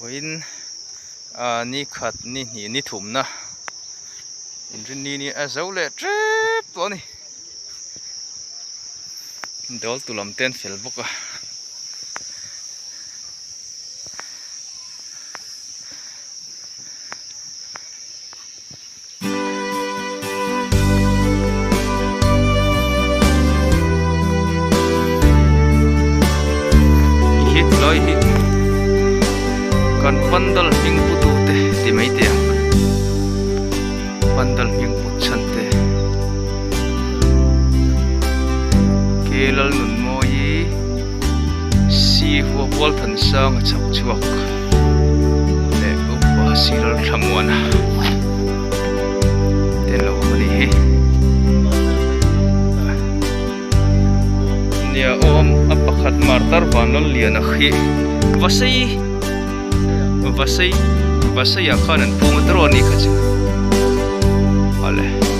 Win ni khat ni thum na in ni azole trip to ni dol tulam ten fel boka kan pandal hming putu te ti mai te pandal hming put chhante ke Lalnunmawii C Hualthansanga chak chuak le Upa C Lalthlamuana ten lo mani hi nia om apakhat martar Vanlalliana khi Vasai ya kanan pumatro ni kacu. Ale.